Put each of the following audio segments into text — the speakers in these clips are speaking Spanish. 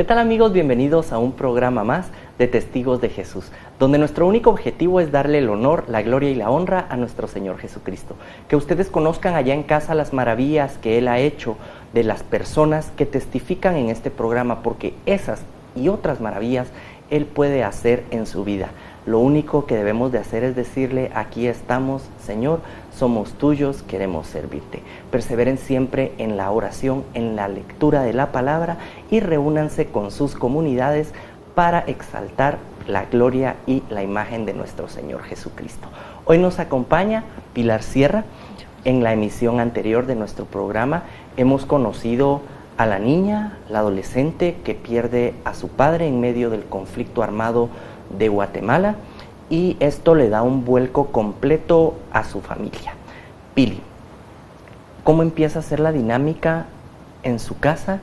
¿Qué tal, amigos? Bienvenidos a un programa más de Testigos de Jesús, donde nuestro único objetivo es darle el honor, la gloria y la honra a nuestro Señor Jesucristo. Que ustedes conozcan allá en casa las maravillas que Él ha hecho de las personas que testifican en este programa, porque esas y otras maravillas Él puede hacer en su vida. Lo único que debemos de hacer es decirle: aquí estamos, Señor, somos tuyos, queremos servirte. Perseveren siempre en la oración, en la lectura de la palabra y reúnanse con sus comunidades para exaltar la gloria y la imagen de nuestro Señor Jesucristo. Hoy nos acompaña Pilar Sierra. En la emisión anterior de nuestro programa hemos conocido a la niña, la adolescente que pierde a su padre en medio del conflicto armado de Guatemala, y esto le da un vuelco completo a su familia. Pili, ¿cómo empieza a ser la dinámica en su casa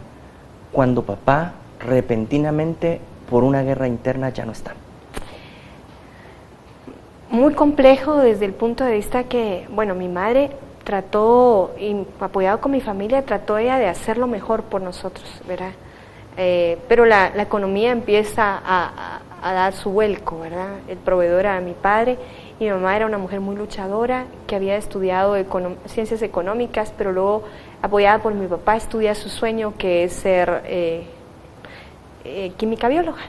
cuando papá repentinamente por una guerra interna ya no está? Muy complejo desde el punto de vista que, bueno, mi madre trató, y apoyado con mi familia, trató ella de hacerlo mejor por nosotros, ¿verdad? Pero la economía empieza a dar su vuelco, ¿verdad? El proveedor era mi padre y mi mamá era una mujer muy luchadora que había estudiado ciencias económicas, pero luego, apoyada por mi papá, estudia su sueño, que es ser química bióloga.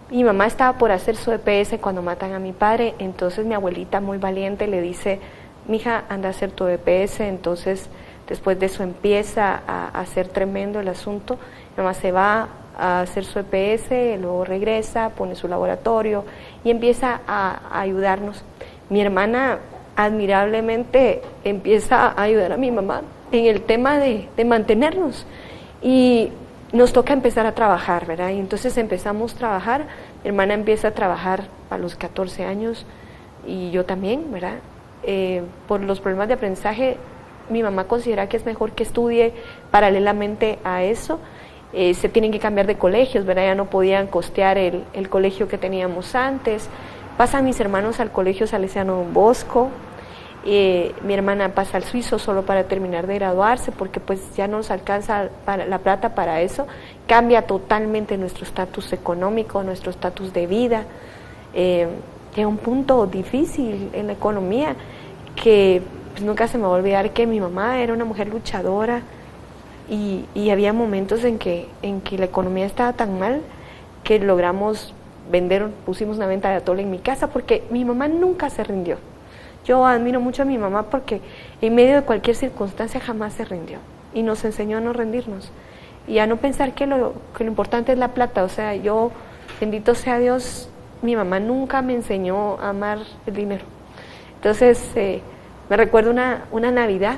Mi mamá estaba por hacer su EPS cuando matan a mi padre, entonces mi abuelita, muy valiente, le dice: mija, anda a hacer tu EPS. Entonces, después de eso empieza a ser tremendo el asunto. Mi mamá se va a hacer su EPS, luego regresa, pone su laboratorio y empieza a ayudarnos. Mi hermana admirablemente empieza a ayudar a mi mamá en el tema de mantenernos, y nos toca empezar a trabajar, ¿verdad? Y entonces empezamos a trabajar. Mi hermana empieza a trabajar a los 14 años y yo también, ¿verdad? Por los problemas de aprendizaje, mi mamá considera que es mejor que estudie paralelamente a eso. Se tienen que cambiar de colegios, ¿verdad? Ya no podían costear el colegio que teníamos antes. Pasan mis hermanos al colegio Salesiano Don Bosco. Mi hermana pasa al suizo solo para terminar de graduarse, porque pues ya no nos alcanza la plata para eso. Cambia totalmente nuestro estatus económico, nuestro estatus de vida. Llega un punto difícil en la economía que pues nunca se me va a olvidar que mi mamá era una mujer luchadora, y había momentos en que la economía estaba tan mal que logramos pusimos una venta de atole en mi casa, porque mi mamá nunca se rindió. Yo admiro mucho a mi mamá porque en medio de cualquier circunstancia jamás se rindió y nos enseñó a no rendirnos y a no pensar que lo importante es la plata. O sea, yo, bendito sea Dios, mi mamá nunca me enseñó a amar el dinero. Entonces, me recuerdo una Navidad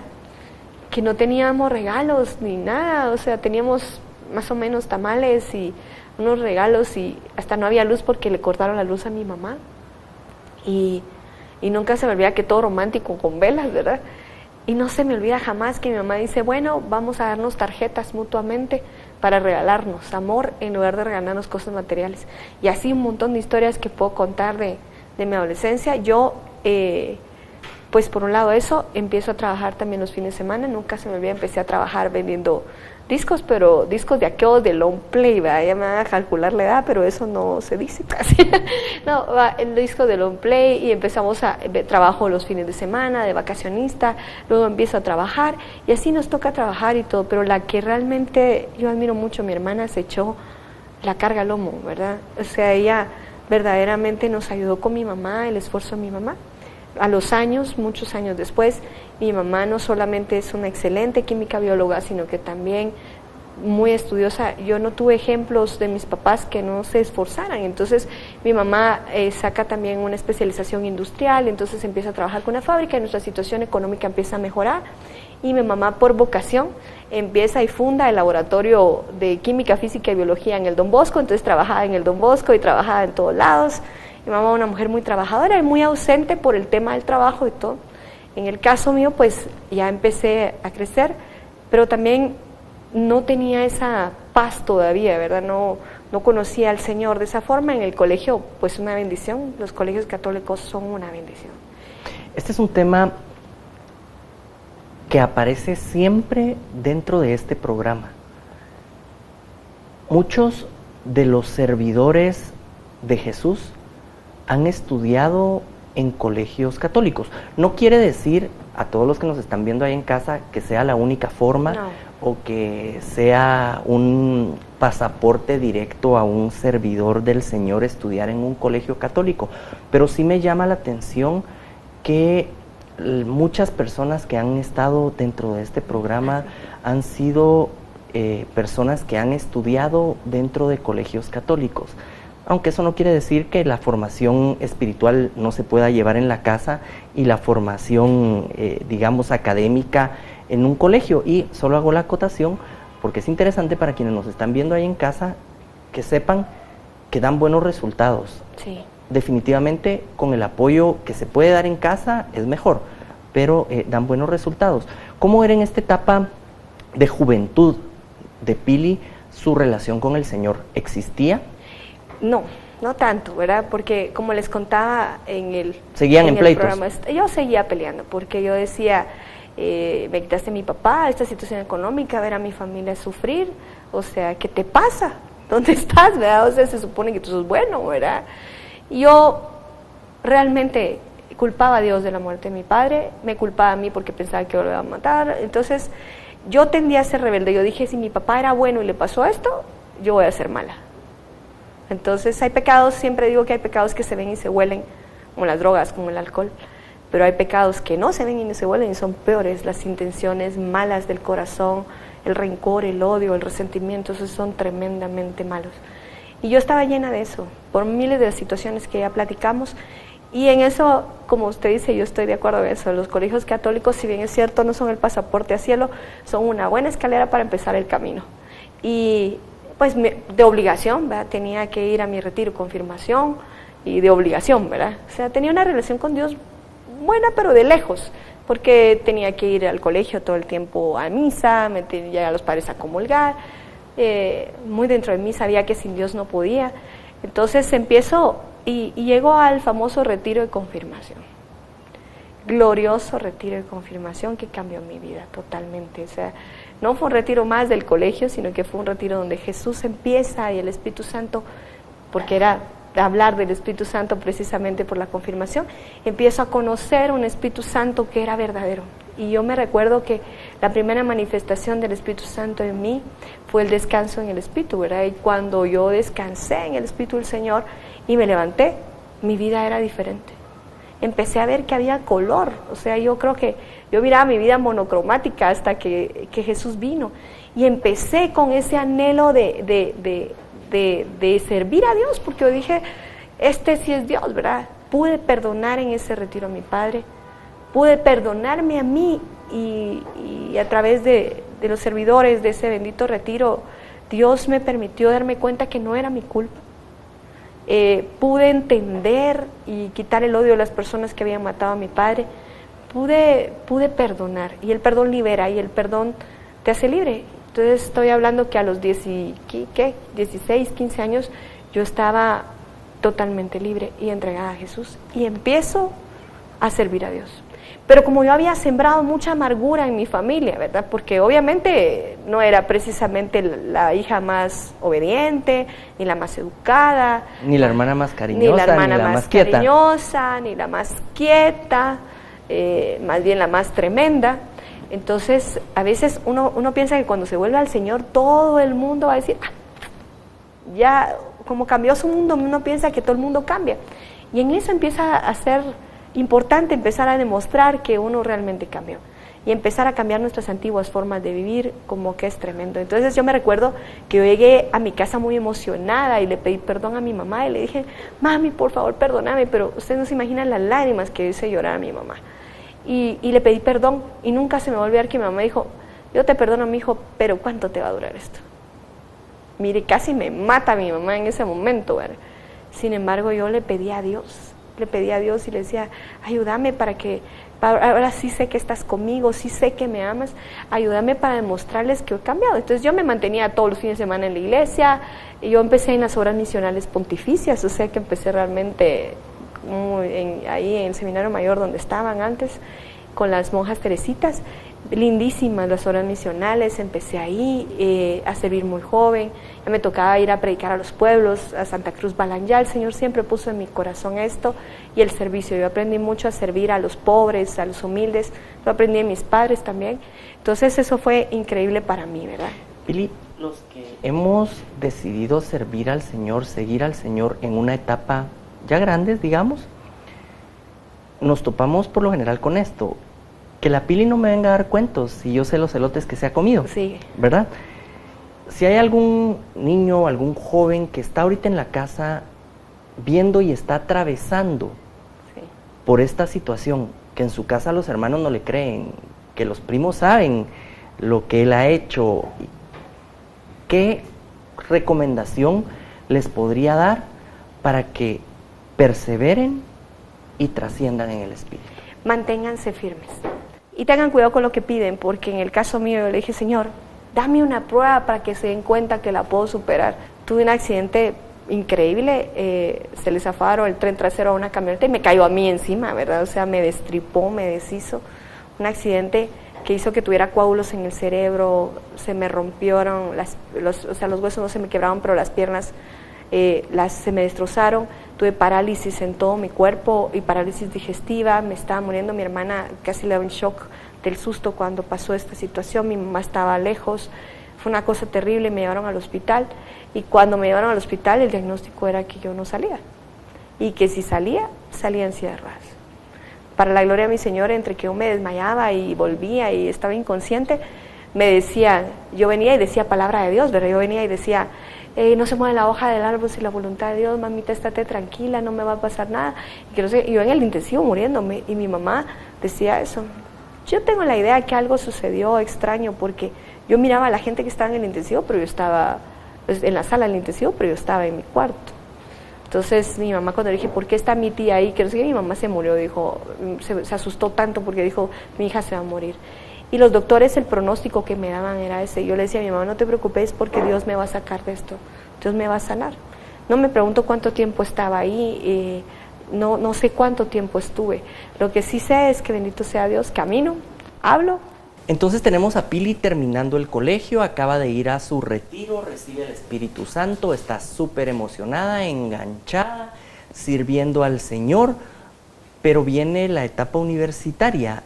que no teníamos regalos ni nada, o sea, teníamos más o menos tamales y unos regalos, y hasta no había luz porque le cortaron la luz a mi mamá. Y nunca se me olvida que todo romántico con velas, ¿verdad? Y no se me olvida jamás que mi mamá dice: bueno, vamos a darnos tarjetas mutuamente para regalarnos amor en lugar de regalarnos cosas materiales. Y así un montón de historias que puedo contar de mi adolescencia. Yo, pues por un lado eso, empiezo a trabajar también los fines de semana. Nunca se me olvida, empecé a trabajar vendiendo discos, pero discos de aquellos de long play, ¿verdad? Ya me van a calcular la edad, pero eso no se dice casi. No, el disco de long play, y empezamos trabajo los fines de semana, de vacacionista, luego empiezo a trabajar, y así nos toca trabajar y todo, pero la que realmente yo admiro mucho, mi hermana, se echó la carga al lomo, ¿verdad? O sea, ella verdaderamente nos ayudó con mi mamá, el esfuerzo de mi mamá. A los años, muchos años después, mi mamá no solamente es una excelente química bióloga, sino que también muy estudiosa. Yo no tuve ejemplos de mis papás que no se esforzaran. Entonces mi mamá saca también una especialización industrial, entonces empieza a trabajar con una fábrica y nuestra situación económica empieza a mejorar. Y mi mamá, por vocación, empieza y funda el laboratorio de química, física y biología en el Don Bosco. Entonces trabajaba en el Don Bosco y trabajaba en todos lados. Mi mamá, una mujer muy trabajadora y muy ausente por el tema del trabajo y todo. En el caso mío, pues ya empecé a crecer, pero también no tenía esa paz todavía, ¿verdad? No conocía al Señor de esa forma. En el colegio, pues una bendición. Los colegios católicos son una bendición. Este es un tema que aparece siempre dentro de este programa. Muchos de los servidores de Jesús han estudiado en colegios católicos. No quiere decir, a todos los que nos están viendo ahí en casa, que sea la única forma, no, o que sea un pasaporte directo a un servidor del Señor estudiar en un colegio católico, pero sí me llama la atención que muchas personas que han estado dentro de este programa han sido personas que han estudiado dentro de colegios católicos. Aunque eso no quiere decir que la formación espiritual no se pueda llevar en la casa y la formación, digamos, académica en un colegio. Y solo hago la acotación porque es interesante para quienes nos están viendo ahí en casa que sepan que dan buenos resultados. Sí. Definitivamente con el apoyo que se puede dar en casa es mejor, pero dan buenos resultados. ¿Cómo era en esta etapa de juventud de Pili su relación con el Señor? ¿Existía? No, no tanto, ¿verdad? Porque como les contaba en el pleitos. Programa, yo seguía peleando porque yo decía, me quitaste a mi papá, esta situación económica, ver a mi familia sufrir, o sea, ¿qué te pasa? ¿Dónde estás, verdad? O sea, se supone que tú sos bueno, ¿verdad? Yo realmente culpaba a Dios de la muerte de mi padre, me culpaba a mí porque pensaba que yo lo iba a matar, entonces yo tendía a ser rebelde. Yo dije, si mi papá era bueno y le pasó esto, yo voy a ser mala. Entonces hay pecados, siempre digo que hay pecados que se ven y se huelen, como las drogas, como el alcohol, pero hay pecados que no se ven y no se huelen y son peores, las intenciones malas del corazón, el rencor, el odio, el resentimiento, esos son tremendamente malos. Y yo estaba llena de eso, por miles de situaciones que ya platicamos, y en eso, como usted dice, yo estoy de acuerdo en eso. Los colegios católicos, si bien es cierto, no son el pasaporte a cielo, son una buena escalera para empezar el camino. Y pues de obligación, ¿verdad? Tenía que ir a mi retiro, confirmación, y de obligación, ¿verdad? O sea, tenía una relación con Dios buena, pero de lejos, porque tenía que ir al colegio todo el tiempo a misa, me tenía a los padres a comulgar, muy dentro de mí sabía que sin Dios no podía. Entonces empiezo y llego al famoso retiro de confirmación, glorioso retiro de confirmación que cambió mi vida totalmente. O sea, no fue un retiro más del colegio, sino que fue un retiro donde Jesús empieza y el Espíritu Santo, porque era hablar del Espíritu Santo precisamente por la confirmación, empiezo a conocer un Espíritu Santo que era verdadero. Y yo me recuerdo que la primera manifestación del Espíritu Santo en mí fue el descanso en el Espíritu, ¿verdad? Y cuando yo descansé en el Espíritu del Señor y me levanté, mi vida era diferente. Empecé a ver que había color, o sea, yo creo que yo miraba mi vida monocromática hasta que Jesús vino, y empecé con ese anhelo de servir a Dios, porque yo dije, este sí es Dios, ¿verdad? Pude perdonar en ese retiro a mi padre, pude perdonarme a mí, y a través de los servidores de ese bendito retiro, Dios me permitió darme cuenta que no era mi culpa. Pude entender y quitar el odio de las personas que habían matado a mi padre. Pude perdonar, y el perdón libera, y el perdón te hace libre. Entonces estoy hablando que a los 16, 15 años yo estaba totalmente libre y entregada a Jesús, y empiezo a servir a Dios. Pero como yo había sembrado mucha amargura en mi familia, ¿verdad? Porque obviamente no era precisamente la hija más obediente, ni la más educada, ni la hermana más cariñosa, ni la hermana ni la más cariñosa, ni la más quieta, más bien la más tremenda. Entonces, a veces uno piensa que cuando se vuelve al Señor, todo el mundo va a decir, ya, como cambió su mundo, uno piensa que todo el mundo cambia. Y en eso empieza a ser importante empezar a demostrar que uno realmente cambió, y empezar a cambiar nuestras antiguas formas de vivir, como que es tremendo. Entonces yo me recuerdo que yo llegué a mi casa muy emocionada y le pedí perdón a mi mamá, y le dije, mami, por favor, perdóname, pero ustedes no se imaginan las lágrimas que hice llorar a mi mamá. Y le pedí perdón, y nunca se me va a olvidar que mi mamá dijo, yo te perdono, mi hijo, pero ¿cuánto te va a durar esto? Mire, casi me mata mi mamá en ese momento, ¿verdad? Sin embargo, yo le pedí a Dios y le decía, ayúdame ahora sí sé que estás conmigo, sí sé que me amas, ayúdame para demostrarles que he cambiado. Entonces yo me mantenía todos los fines de semana en la iglesia, y yo empecé en las obras misionales pontificias, o sea que empecé realmente ahí en el seminario mayor donde estaban antes, con las monjas teresitas, lindísimas las obras misionales, empecé ahí a servir muy joven, ya me tocaba ir a predicar a los pueblos, a Santa Cruz Balanyá. El Señor siempre puso en mi corazón esto y el servicio. Yo aprendí mucho a servir a los pobres, a los humildes, lo aprendí de mis padres también, entonces eso fue increíble para mí, ¿verdad? Pili, los que hemos decidido servir al Señor, seguir al Señor en una etapa ya grandes, digamos, nos topamos por lo general con esto: que la Pili no me venga a dar cuentos si yo sé los elotes que se ha comido, sí, ¿verdad? Si hay algún niño, algún joven que está ahorita en la casa viendo y está atravesando sí, por esta situación, que en su casa los hermanos no le creen, que los primos saben lo que él ha hecho, ¿qué recomendación les podría dar para que perseveren y trasciendan en el Espíritu? Manténganse firmes y tengan cuidado con lo que piden, porque en el caso mío yo le dije: Señor, dame una prueba para que se den cuenta que la puedo superar. Tuve un accidente increíble, se le zafaron el tren trasero a una camioneta y me cayó a mí encima, ¿verdad? O sea, me destripó, me deshizo. Un accidente que hizo que tuviera coágulos en el cerebro, se me rompieron, los huesos no se me quebraron, pero las piernas se me destrozaron. Tuve parálisis en todo mi cuerpo y parálisis digestiva, me estaba muriendo. Mi hermana casi le da un shock del susto cuando pasó esta situación. Mi mamá estaba lejos, fue una cosa terrible. Me llevaron al hospital y cuando me llevaron al hospital el diagnóstico era que yo no salía y que si salía en silla de ruedas. Para la gloria de mi Señor, entre que yo me desmayaba y volvía y estaba inconsciente, me decían, yo venía y decía palabra de Dios, ¿verdad? Yo venía y decía: no se mueve la hoja del árbol sin la voluntad de Dios, mamita, estate tranquila, no me va a pasar nada. Y que no sé, yo en el intensivo muriéndome, y mi mamá decía eso. Yo tengo la idea que algo sucedió extraño, porque yo miraba a la gente que estaba en el intensivo, pero yo estaba en la sala del intensivo, pero yo estaba en mi cuarto. Entonces mi mamá, cuando le dije: ¿por qué está mi tía ahí? Que no sé qué, mi mamá se murió, dijo, se asustó tanto porque dijo: mi hija se va a morir. Y los doctores, el pronóstico que me daban era ese. Yo le decía a mi mamá: no te preocupes, porque Dios me va a sacar de esto, Dios me va a sanar. No me pregunto cuánto tiempo estaba ahí, no sé cuánto tiempo estuve. Lo que sí sé es que, bendito sea Dios, camino, hablo. Entonces tenemos a Pili terminando el colegio, acaba de ir a su retiro, recibe el Espíritu Santo, está súper emocionada, enganchada, sirviendo al Señor, pero viene la etapa universitaria.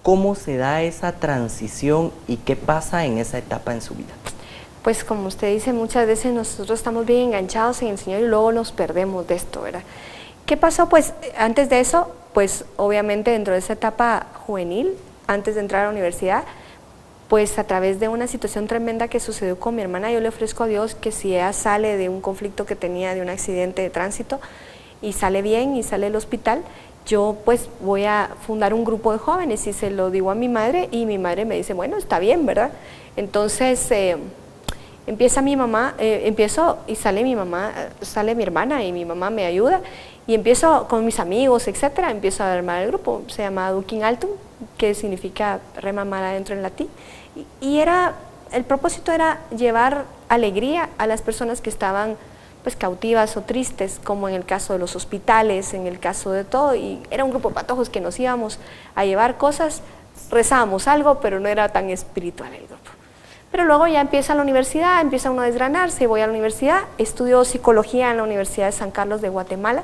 ¿Cómo se da esa transición y qué pasa en esa etapa en su vida? Pues como usted dice, muchas veces nosotros estamos bien enganchados en el Señor y luego nos perdemos de esto, ¿verdad? ¿Qué pasó? Pues antes de eso, pues obviamente dentro de esa etapa juvenil, antes de entrar a la universidad, pues a través de una situación tremenda que sucedió con mi hermana, yo le ofrezco a Dios que si ella sale de un conflicto que tenía, de un accidente de tránsito, y sale bien y sale del hospital, yo pues voy a fundar un grupo de jóvenes, y se lo digo a mi madre, y mi madre me dice: bueno, está bien, ¿verdad? Entonces empieza mi mamá, empiezo y sale mi mamá, sale mi hermana y mi mamá me ayuda, y empiezo con mis amigos, etcétera, empiezo a armar el grupo. Se llama Dukin Altum, que significa rema mar adentro en latín, y el propósito era llevar alegría a las personas que estaban pues cautivas o tristes, como en el caso de los hospitales, en el caso de todo, y era un grupo de patojos que nos íbamos a llevar cosas, rezábamos algo, pero no era tan espiritual el grupo. Pero luego ya empieza la universidad, empieza uno a desgranarse, voy a la universidad, estudio psicología en la Universidad de San Carlos de Guatemala,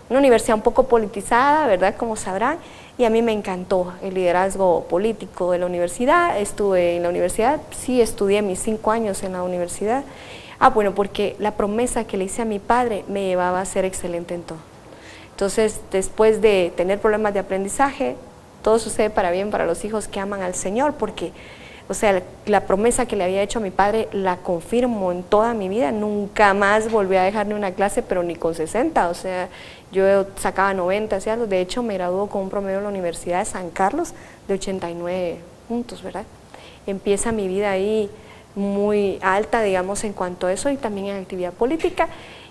una universidad un poco politizada, ¿verdad?, como sabrán, y a mí me encantó el liderazgo político de la universidad. Estuve en la universidad, sí estudié mis 5 años en la universidad. Bueno, porque la promesa que le hice a mi padre me llevaba a ser excelente en todo. Entonces, después de tener problemas de aprendizaje, todo sucede para bien para los hijos que aman al Señor, porque, o sea, la promesa que le había hecho a mi padre la confirmo en toda mi vida. Nunca más volví a dejar ni una clase, pero ni con 60, o sea, yo sacaba 90, ¿sí? De hecho me graduó con un promedio en la Universidad de San Carlos de 89 puntos, ¿verdad? Empieza mi vida ahí muy alta, digamos, en cuanto a eso, y también en actividad política,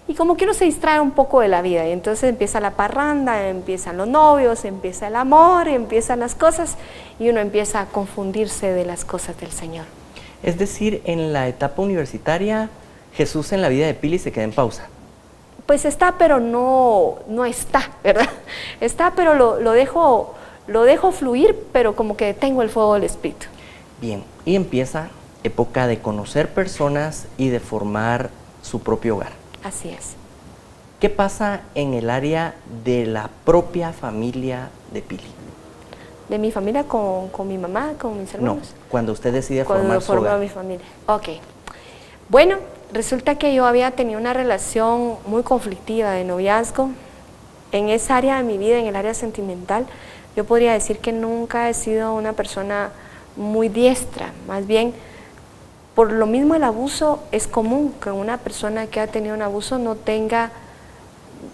y como que uno se distrae un poco de la vida, y entonces empieza la parranda, empiezan los novios, empieza el amor, empiezan las cosas, y uno empieza a confundirse de las cosas del Señor. Es decir, en la etapa universitaria, Jesús en la vida de Pili se queda en pausa. Pues está, pero no está, ¿verdad? Está, pero lo dejo lo dejo fluir, pero como que tengo el fuego del Espíritu. Bien, y empieza época de conocer personas y de formar su propio hogar. Así es. ¿Qué pasa en el área de la propia familia de Pili? ¿De mi familia con mi mamá, con mis hermanos? No, cuando usted decide Cuando formar su formó hogar. mi familia. Ok. Bueno, resulta que yo había tenido una relación muy conflictiva de noviazgo. En esa área de mi vida, en el área sentimental, yo podría decir que nunca he sido una persona muy diestra. Más bien, por lo mismo el abuso es común que una persona que ha tenido un abuso no tenga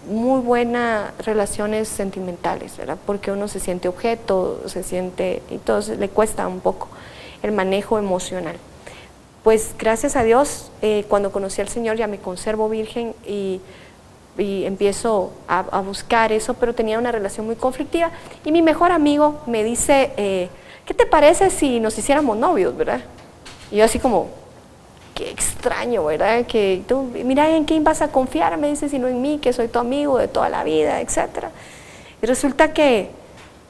muy buenas relaciones sentimentales, ¿verdad? Porque uno se siente objeto, se siente, y entonces le cuesta un poco el manejo emocional. Pues gracias a Dios, cuando conocí al Señor ya me conservo virgen y empiezo a buscar eso, pero tenía una relación muy conflictiva y mi mejor amigo me dice, ¿qué te parece si nos hiciéramos novios, verdad? Y yo así como, qué extraño, ¿verdad? Que tú, mira, ¿en quién vas a confiar? Me dice, sino en mí, que soy tu amigo de toda la vida, etcétera. Y resulta que,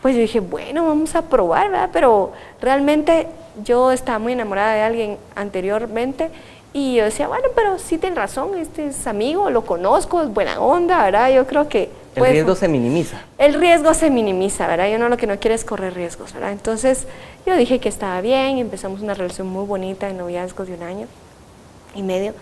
pues yo dije, bueno, vamos a probar, ¿verdad? Pero realmente yo estaba muy enamorada de alguien anteriormente y yo decía, bueno, pero sí tienes razón, este es amigo, lo conozco, es buena onda, ¿verdad? Yo creo que... El riesgo se minimiza. El riesgo se minimiza, ¿verdad? Yo no, lo que no quiero es correr riesgos, ¿verdad? Entonces yo dije que estaba bien, empezamos una relación muy bonita de noviazgo de 1 año y medio.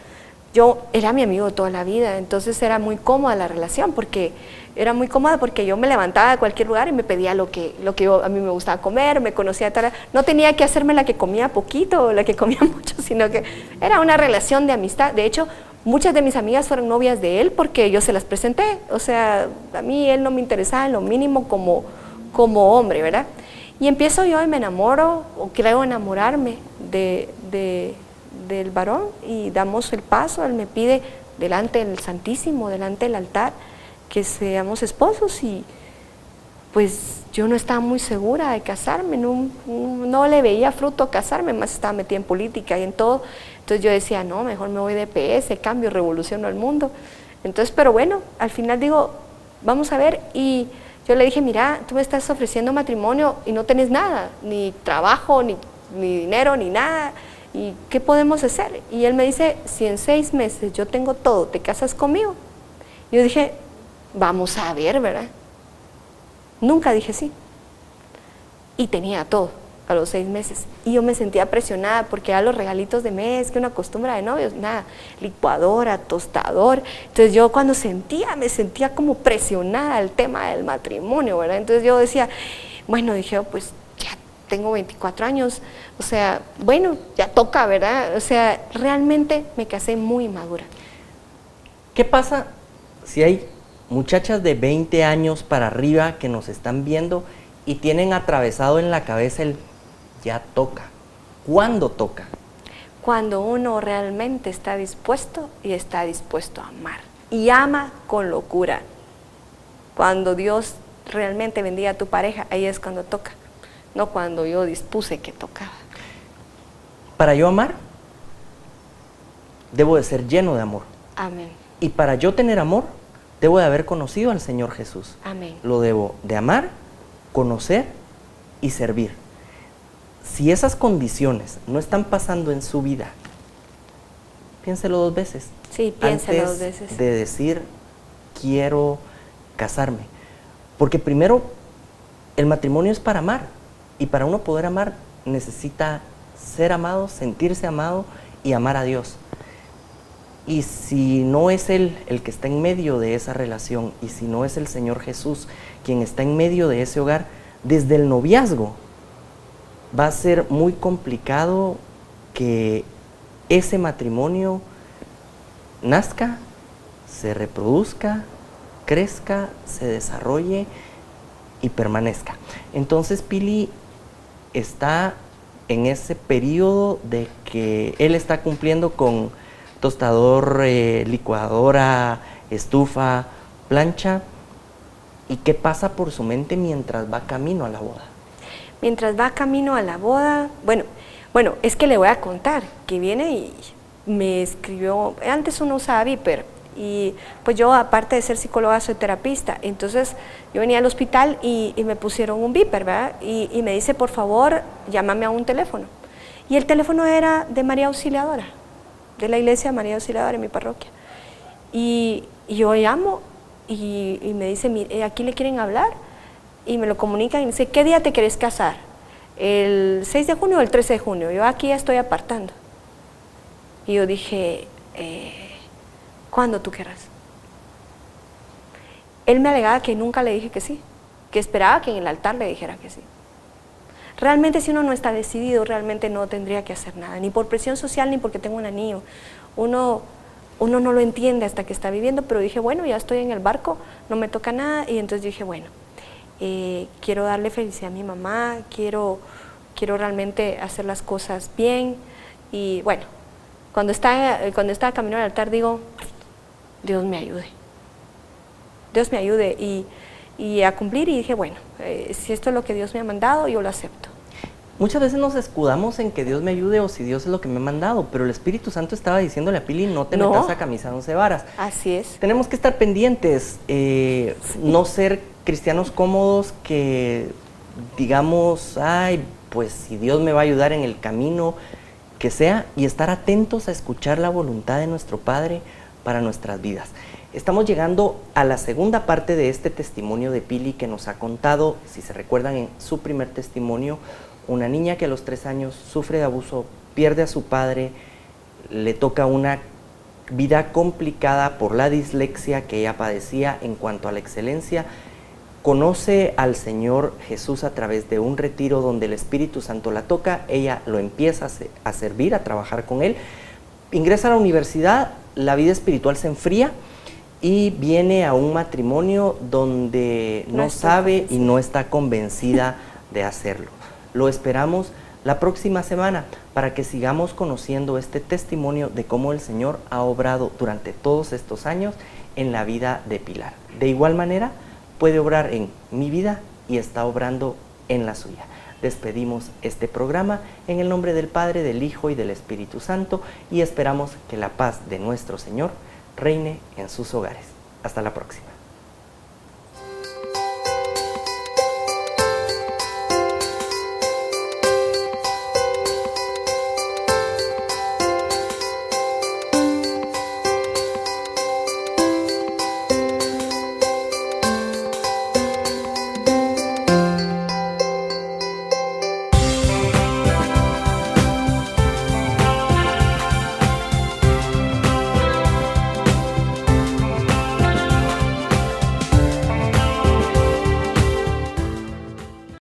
Yo era mi amigo toda la vida, entonces era muy cómoda la relación, porque era muy cómoda porque yo me levantaba de cualquier lugar y me pedía lo que a mí me gustaba comer, me conocía tal, no tenía que hacerme la que comía poquito o la que comía mucho, sino que era una relación de amistad. De hecho, muchas de mis amigas fueron novias de él porque yo se las presenté, o sea, a mí él no me interesaba en lo mínimo como hombre, ¿verdad? Y empiezo yo y me enamoro, o creo enamorarme del varón, y damos el paso. Él me pide delante del Santísimo, delante del altar, que seamos esposos, y pues yo no estaba muy segura de casarme, no le veía fruto casarme, más estaba metida en política y en todo. Entonces yo decía, no, mejor me voy de PS, cambio, revoluciono el mundo. Entonces, pero bueno, al final digo, vamos a ver, y yo le dije, mira, tú me estás ofreciendo matrimonio y no tenés nada, ni trabajo, ni dinero, ni nada, ¿y qué podemos hacer? Y él me dice, si en 6 meses yo tengo todo, ¿te casas conmigo? Yo dije, vamos a ver, ¿verdad? Nunca dije sí. Y tenía todo a los 6 meses. Y yo me sentía presionada porque ya los regalitos de mes, que una costumbre de novios, nada, licuadora, tostador. Entonces yo cuando me sentía como presionada al tema del matrimonio, ¿verdad? Entonces yo decía, bueno, dije, pues ya tengo 24 años, o sea, bueno, ya toca, ¿verdad? O sea, realmente me casé muy madura. ¿Qué pasa si hay muchachas de 20 años para arriba que nos están viendo y tienen atravesado en la cabeza el ya toca? ¿Cuándo toca? Cuando uno realmente está dispuesto y está dispuesto a amar. Y ama con locura. Cuando Dios realmente bendiga a tu pareja, ahí es cuando toca. No cuando yo dispuse que tocaba. Para yo amar, debo de ser lleno de amor. Amén. Y para yo tener amor, debo de haber conocido al Señor Jesús. Amén. Lo debo de amar, conocer y servir. Si esas condiciones no están pasando en su vida, piénselo 2 veces. Sí, piénselo 2 antes veces. de decir, quiero casarme. Porque primero, el matrimonio es para amar. Y para uno poder amar, necesita ser amado, sentirse amado y amar a Dios. Y si no es Él el que está en medio de esa relación, y si no es el Señor Jesús quien está en medio de ese hogar, desde el noviazgo va a ser muy complicado que ese matrimonio nazca, se reproduzca, crezca, se desarrolle y permanezca. Entonces Pili está en ese periodo de que él está cumpliendo con tostador, licuadora, estufa, plancha. ¿Y qué pasa por su mente mientras va camino a la boda? Mientras va camino a la boda, bueno, es que le voy a contar que viene y me escribió, antes uno usaba Viper, Y pues yo, aparte de ser psicóloga, soy terapista. Entonces yo venía al hospital y me pusieron un beeper, ¿verdad? Y me dice, por favor, llámame a un teléfono. Y el teléfono era de María Auxiliadora, de la iglesia María Auxiliadora en mi parroquia. Y yo llamo y me dice, mire, aquí le quieren hablar. Y me lo comunican y me dice, ¿qué día te querés casar? ¿El 6 de junio o el 13 de junio? Yo aquí ya estoy apartando. Y yo dije, ¿cuándo tú querrás? Él me alegaba que nunca le dije que sí, que esperaba que en el altar le dijera que sí. Realmente si uno no está decidido, realmente no tendría que hacer nada, ni por presión social, ni porque tengo un anillo. Uno no lo entiende hasta que está viviendo, pero dije, bueno, ya estoy en el barco, no me toca nada, y entonces dije, bueno, quiero darle felicidad a mi mamá, quiero realmente hacer las cosas bien, y bueno, cuando estaba camino al altar digo, Dios me ayude, y a cumplir, y dije, bueno, si esto es lo que Dios me ha mandado, yo lo acepto. Muchas veces nos escudamos en que Dios me ayude o si Dios es lo que me ha mandado, pero el Espíritu Santo estaba diciéndole a Pili, no te metas a camisa de 11 varas. Así es. Tenemos que estar pendientes, no ser cristianos cómodos que digamos, ay, pues si Dios me va a ayudar en el camino que sea, y estar atentos a escuchar la voluntad de nuestro Padre para nuestras vidas. Estamos llegando a la segunda parte de este testimonio de Pili, que nos ha contado, si se recuerdan, en su primer testimonio, una niña que a los 3 años sufre de abuso, pierde a su padre, le toca una vida complicada por la dislexia que ella padecía en cuanto a la excelencia. Conoce al Señor Jesús a través de un retiro donde el Espíritu Santo la toca, ella lo empieza a servir, a trabajar con él, ingresa a la universidad, la vida espiritual se enfría y viene a un matrimonio donde no sabe y no está convencida de hacerlo. Lo esperamos la próxima semana para que sigamos conociendo este testimonio de cómo el Señor ha obrado durante todos estos años en la vida de Pilar. De igual manera, puede obrar en mi vida y está obrando en la suya. Despedimos este programa en el nombre del Padre, del Hijo y del Espíritu Santo, y esperamos que la paz de nuestro Señor reine en sus hogares. Hasta la próxima.